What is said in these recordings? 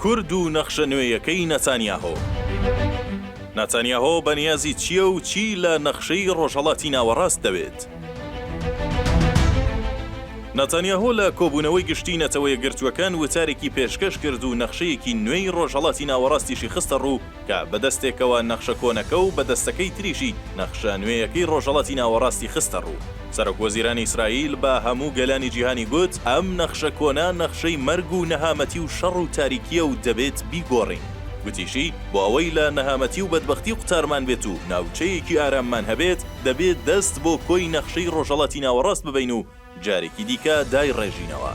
کورد و نەخشە نوێیەکەی نەتانیاهۆ. نەتانیاهۆ بەنیازی چییە و چی لە نەخشەی ڕۆژهەڵاتی ناوەڕاست دەوێت؟ نەتانیاهۆ لە کۆبوونەوەی گشتی نەتەوەیە گرتووەکان وتارێکی پێشکەش کرد و نەخشەیەکی نوێی ڕۆژهەڵاتی ناوەڕاستیشی خستە ڕوو کە بەدەستێکەوە نەخشە کۆنەکە و بەدەستەکەی تریشی نەخشە نوێیەکەی ڕۆژهەڵاتی ناوەڕاستی خستە ڕوو. سەرۆکوەزیرانی ئیسرائیل بە هەموو گەلانی جیهانی گوت ئەم نەخشە کۆنا نەخشەی مەرگ و نەهامەتی و شەڕ و تاریکیە و دەبێت بیگۆڕین. گوتیشی بۆ ئەوەی لە نەهامەتی و بەدبەختی قوتارمان بێت و ناوچەیەکی ئاراممان هەبێت دەبێت دەست بۆ کۆی نەخشەی ڕۆژهەڵاتی ناوەڕاست ببین و جارێکی دیکە دای ڕێژینەوە.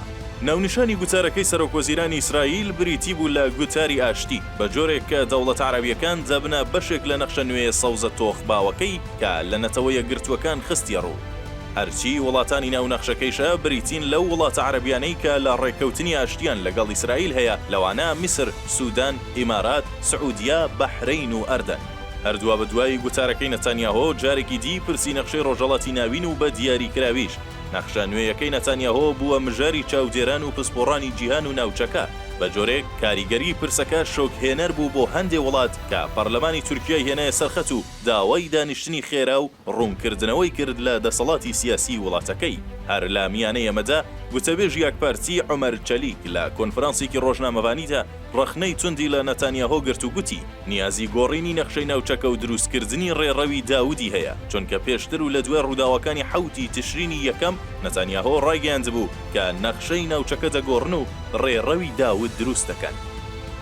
ناونیشانی گوتارەکەی سەرۆکوەزیرانی ئیسرائیل بریتی بوو لە گوتاری ئاشتی بە جۆرێک کە دەوڵەتە عەرەبیەکان دەبنە بەشێک لە نەخشە نوێ سەوزە تۆخباوەکەی کە لە نەتەوەیە گرتووەکان خستیە ڕوو. هەرچی وڵاتانی ناو نەخشەکەیشە بریتین لەو وڵاتە عەرەبیانەی کە لە ڕێکەوتنی ئاشتیان لەگەڵ ئیسرائیل هەیە، لەوانە میسر، سوودان، ئیمارات، سعودیا، بەحرەین و ئەردەن. هەردووە بە دوای گوتارەکەی نەتانیاهۆ جارێکی دی پرسی نەخشەی ڕۆژهەڵاتی ناوین و بە دیاریکراویش. نەخشە نوێیەکەی نەتانیاهۆ بووە مژاری چاودێران و پسپۆڕانی جیهان و ناوچەکە. بە جۆرێک کاریگەری پرسەکە شۆکهێنەر بوو بۆ هەندێک وڵات کە پەرلەمانی تورکیای هێنایە سەرخەت و داوای دانیشتنی خێرا و ڕوونکردنەوەی کرد لە دەسەڵاتی سیاسی وڵاتەکەی. هەر لە میانەی ئەمەدا گوتەبێژ یەکپارتی عومەر چەلیک لە کۆنفرانسێکی ڕۆژنامەوانیدا ڕەخنەی توندی لە نەتانیاهۆ گرت و گوتی نیازی گۆڕینی نەخشەی ناوچەکە و دروستکردنی ڕێڕەوی داودی هەیە، چونکە پێشتر و لە دوای ڕووداوەکانی حەوتی تشرینی یەکەم نەتانیاهۆ ڕایگەیاندبوو کە نەخشەی ناوچەکە دەگۆڕن و ڕێڕەوی داود دروست دەکەن.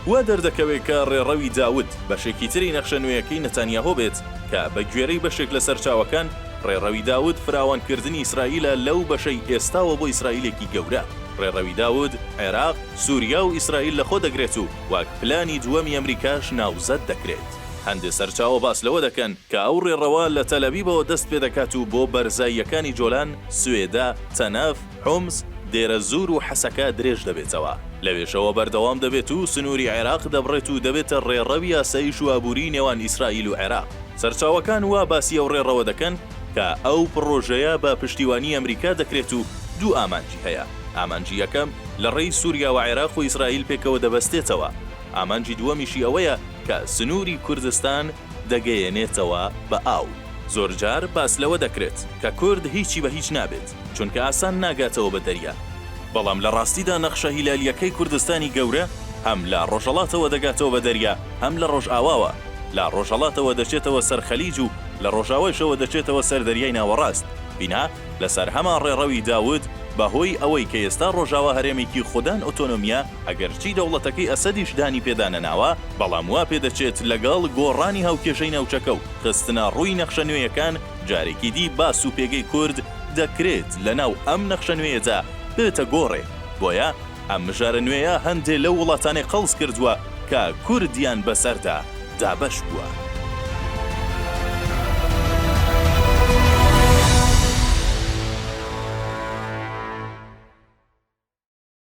وا دەردەکەوێت کە ڕێڕەوی داود بەشێکی تری نەخشە نوێیەکەی نەتانیاهۆ بێت کە بە گوێرەی بەشێک لە سەرچاوەکان ڕێڕەوی داود فراوانکردنی ئیسرائیلە لەو بەشەی ئێستاوە بۆ ئیسرائیلێکی گەورە. ڕێڕەوی داود عێراق، سووریا و ئیسرائیل لەخۆ دەگرێت و واک پلانی دووەمی ئەمریکاش ناوزەد دەکرێت. هەندێک سەرچاوە باس لەوە دەکەن کە ئەو ڕێڕەوە لە تەلەڤیڤەوە دەست پێ دەکات و بۆ بەرزاییەکانی جۆلان، سوێدا، تەنەف، حومس، دێرە زور و حەسەکە درێژ دەبێتەوە. لەوێشەوە بەردەوام دەبێت و سنووری عێراق دەبڕێت و دەبێتە ڕێڕەوی یاساییش و ئابووری نێوان ئیسرائیل و عێراق. سەرچاوەکان وا باسی ئەو ڕێڕەوە دەکەن کە ئەو پڕۆژەیە بە پشتیوانی ئەمریکا دەکرێت و دوو ئامانجی هەیە. ئامانجی یەکەم لە ڕێی سووریا و عێراق و ئیسرائیل پێکەوە دەبەستێتەوە. ئامانجی دووەمیشی ئەوەیە کە سنووری کوردستان دەگەیەنێتەوە بە ئاو. زۆرجار باس لەوە دەکرێت کە کورد هیچی بە هیچ نابێت چونکە ئاسان ناگاتەوە بە دەریا. بەڵام لە ڕاستیدا نەخشە هیلالیەکەی کوردستانی گەورە هەم لە ڕۆژهەڵاتەوە دەگاتەوە بە دەریا، هەم لە ڕۆژئاواوە. لە ڕۆژهەڵاتەوە دەچێتەوە سەر خەلیج و لە ڕۆژاوایشەوە دەچێتەوە سەر دەریای ناوەڕاست. بینا لەسەر هەمان ڕێڕەوی داود بەهۆی ئەوەی کە ئێستا ڕۆژاوا هەرێمێکی خوددان ئۆتۆنۆمیە ئەگەرچی دەوڵەتەکەی ئەسەدیش دانی پێدانەناوە، بەڵام وا پێدەچێت لەگەڵ گۆڕانی هاوکێشەی ناوچەکە و خستنە ڕووی نەخشە نوێیەکان جارێکی دی باس و پێگەی کورد دەکرێت لەناو ئەم نەخشە نوێیەدا بێتە گۆڕێ. بۆیە ئەم مژارە نوێیە هەندێک لەو وڵاتانەی قەڵس کردووە کە کوردیان بەسەردا دابەش بووە.